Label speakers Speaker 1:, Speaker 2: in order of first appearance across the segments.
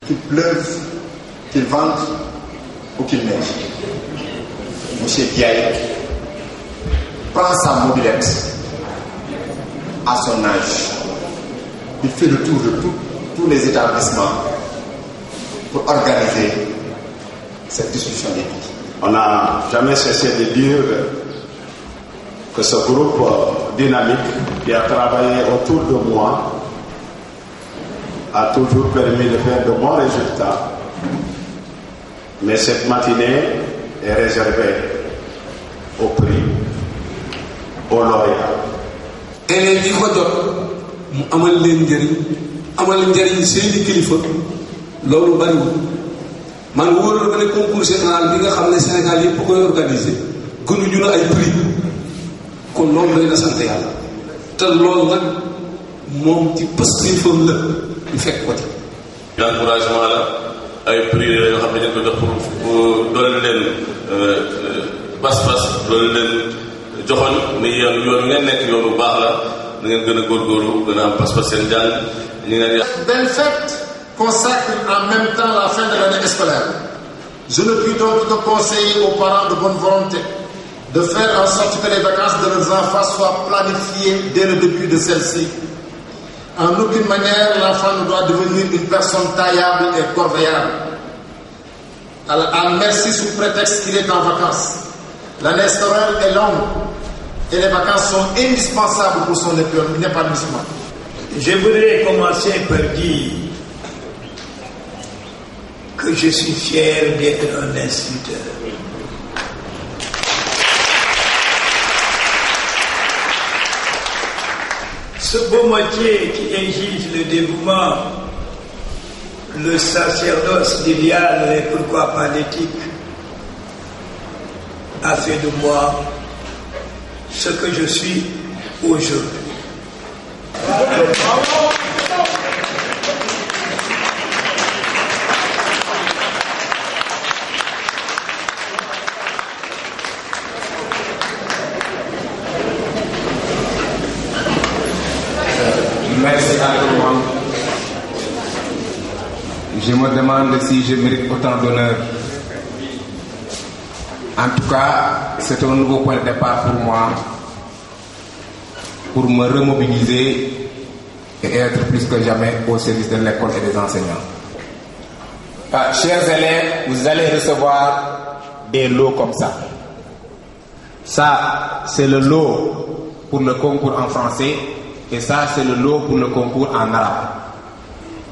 Speaker 1: qu'il pleuve, qu'il vente ou qu'il neige. Monsieur Diaye prend sa mobilette à son âge. Il fait le tour de tous les établissements pour organiser cette distribution des kits.
Speaker 2: On n'a jamais cessé de dire que ce groupe dynamique qui a travaillé autour de moi a toujours permis de faire de bons résultats. Mais cette matinée est réservée au prix, aux lauréats.
Speaker 3: Et li ko jot mu amal leen njëriñ seeni kilifa loolu bariwul man wóoroon ma ne concours général bi nga xam ne Sénégal yëpp koy organisé gënuñu na ay prix kon loolu doy na sant yàlla te loolu nag moom ci positifam la ñu fekk ko ci.
Speaker 4: encouragement la ay prix la yoo xam ne dañ ko jox pour dooleel leen pas-pas dooleel leen joxoon ni yoon ngeen nekk yoon bu baax la da ngeen gën a góorgóorlu gën a am pas-pas seen jàng ñu ngi leen.
Speaker 1: Belle fête consacre en même temps la fin de l'année scolaire. Je ne puis donc que conseiller aux parents de bonne volonté de faire en sorte que les vacances de leurs enfants soient planifiées dès le début de celle-ci. En aucune manière, l'enfant ne doit devenir une personne taillable et corvéable. À merci sous prétexte qu'il est en vacances. L'année scolaire est longue et les vacances sont indispensables pour son épanouissement.
Speaker 5: Je voudrais commencer par dire que je suis fier d'être un instituteur. Ce beau métier qui exige le dévouement, le sacerdoce idéal et pourquoi pas l'éthique, a fait de moi ce que je suis aujourd'hui.
Speaker 6: Merci à tout le monde. Je me demande si je mérite autant d'honneur. En tout cas, c'est un nouveau point de départ pour moi, pour me remobiliser et être plus que jamais au service de l'école et des enseignants. Chers élèves, vous allez recevoir des lots comme ça. Ça, c'est le lot pour le concours en français et ça, c'est le lot pour le concours en arabe.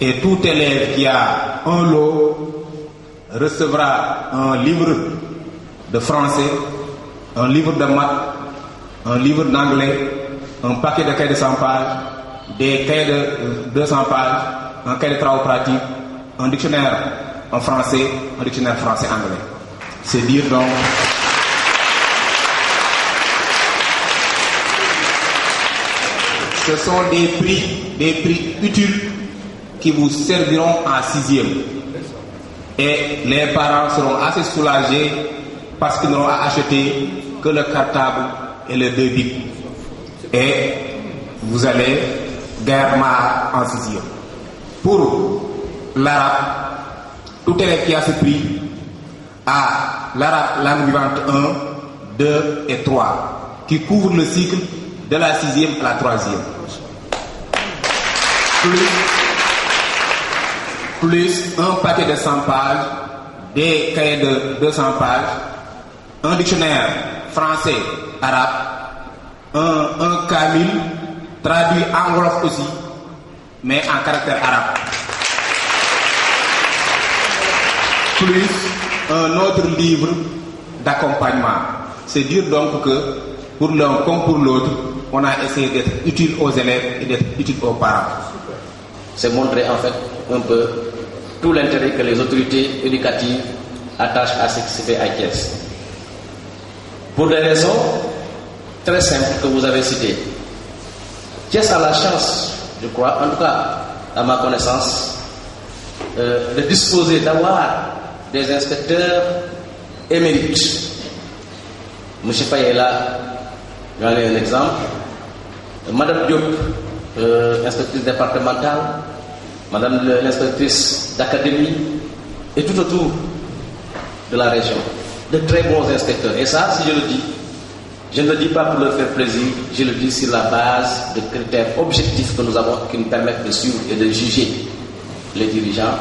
Speaker 6: Et tout élève qui a un lot recevra un livre de français, un livre de maths, un livre d'anglais, un paquet de cahiers de 100 pages, des cahiers de 200 pages, un cahier de travaux pratiques, un dictionnaire en français, un dictionnaire français-anglais. C'est dire donc... Ce sont des prix utiles qui vous serviront en 6e. Et les parents seront assez soulagés parce qu'ils n'auront à acheter que le cartable et le débit. Et vous allez gagner en 6e. Pour l'arabe, tout élève qui a ce prix a l'arabe langue vivante 1, 2 et 3 qui couvre le cycle de la 6e à la 3e. Plus un paquet de 100 pages, des cahiers de 200 pages, un dictionnaire français-arabe, un kamil traduit en wolof aussi, mais en caractère arabe. Plus un autre livre d'accompagnement. C'est dire donc que pour l'un comme pour l'autre, on a essayé d'être utile aux élèves et d'être utile aux parents.
Speaker 7: C'est montrer en fait un peu tout l'intérêt que les autorités éducatives attachent à ce qui se fait à Thiès. Pour des raisons très simples que vous avez citées. Thiès a la chance, je crois, en tout cas à ma connaissance, de disposer d'avoir des inspecteurs émérites. M. Faye est là, j'en ai un exemple. Madame Diop, inspectrice départementale, Madame l'inspectrice d'académie et tout autour de la région. De très bons inspecteurs. Et ça, si je le dis, je ne le dis pas pour leur faire plaisir, je le dis sur la base de critères objectifs que nous avons qui nous permettent de suivre et de juger les dirigeants,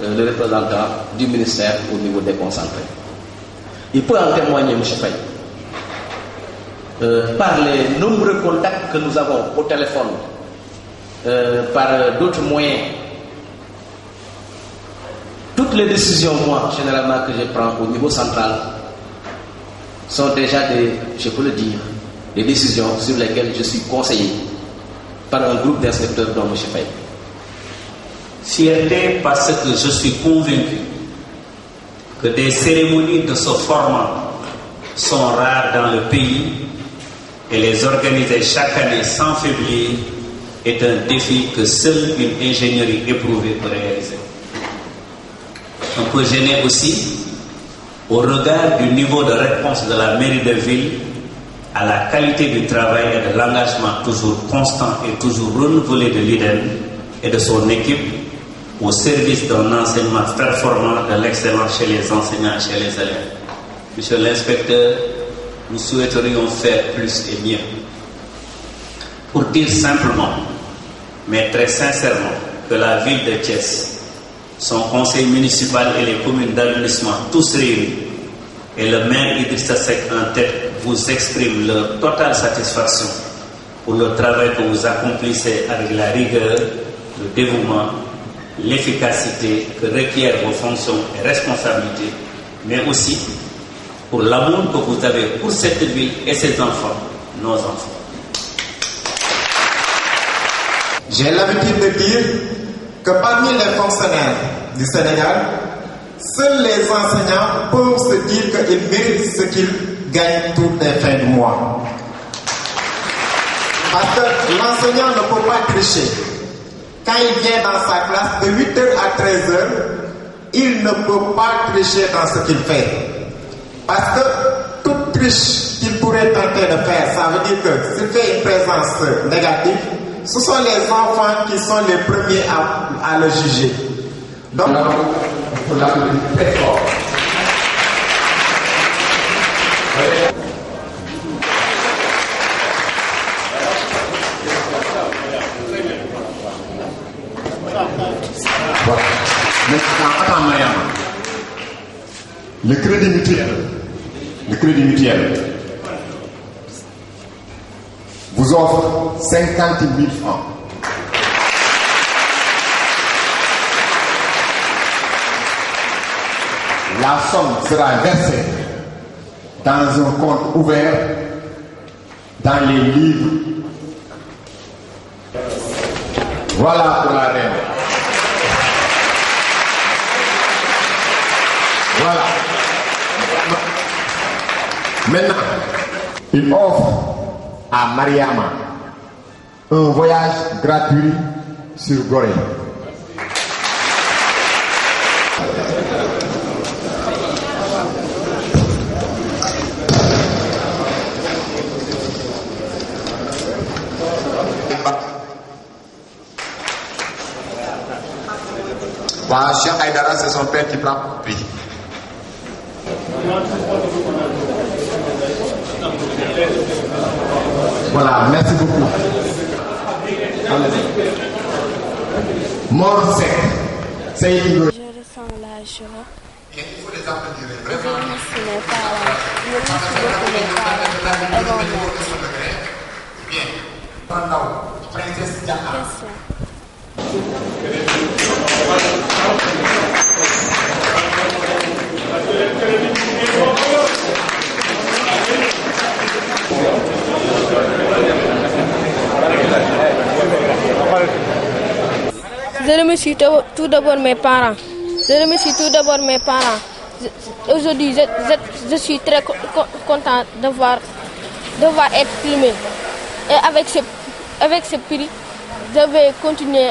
Speaker 7: les représentants du ministère au niveau déconcentré. Il peut en témoigner, M. Faye, par les nombreux contacts que nous avons au téléphone, par d'autres moyens. Toutes les décisions, moi, généralement, que je prends au niveau central, sont déjà je peux le dire, des décisions sur lesquelles je suis conseillé par un groupe d'inspecteurs dont M. Faye.
Speaker 8: Fierté parce que je suis convaincu que des cérémonies de ce format sont rares dans le pays et les organiser chaque année sans faiblir est un défi que seule une ingénierie éprouvée peut réaliser. Un peu gêné aussi au regard du niveau de réponse de la mairie de ville à la qualité du travail et de l'engagement toujours constant et toujours renouvelé de l'IDEN et de son équipe au service d'un enseignement performant, de l'excellence chez les enseignants et chez les élèves. Monsieur l'inspecteur, nous souhaiterions faire plus et mieux. Pour dire simplement, mais très sincèrement, que la ville de Thiès, son conseil municipal et les communes d'arrondissement, tous réunis, et le maire Idrissa Seck en tête, vous expriment leur totale satisfaction pour le travail que vous accomplissez avec la rigueur, le dévouement, l'efficacité que requièrent vos fonctions et responsabilités, mais aussi pour l'amour que vous avez pour cette ville et ses enfants, nos enfants.
Speaker 9: J'ai l'habitude de dire que parmi les fonctionnaires du Sénégal, seuls les enseignants peuvent se dire qu'ils méritent ce qu'ils gagnent toutes les fins du mois. Parce que l'enseignant ne peut pas tricher. Quand il vient dans sa classe de 8h à 13h, il ne peut pas tricher dans ce qu'il fait. Parce que toute triche qu'il pourrait tenter de faire, ça veut dire que s'il fait une présence négative, ce sont les enfants qui sont les premiers à le juger. Donc, il faut l'appeler très fort.
Speaker 1: Voilà. Maintenant, attends, Mariam. Le crédit mutuel vous offre 50 000 francs. La somme sera versée dans un compte ouvert dans les livres. Voilà pour la reine. Voilà. Maintenant, il offre à Mariama un voyage gratuit sur Gorée. Bah, Cheikh Aïdara, c'est son père qui prend prix. Voilà, merci beaucoup. Mort sec. Je
Speaker 10: ressens la joie.
Speaker 1: Il faut les applaudir.
Speaker 10: Je remercie mes parents. Je remercie beaucoup mes parents. Et mon mère.
Speaker 1: Bien. Princesse Diana.
Speaker 10: Je remercie tout d'abord mes parents. Aujourd'hui, je suis très content de voir être filmé. Et avec ce prix, je vais continuer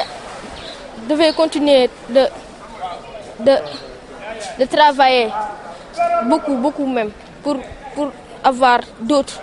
Speaker 10: de travailler beaucoup même pour avoir d'autres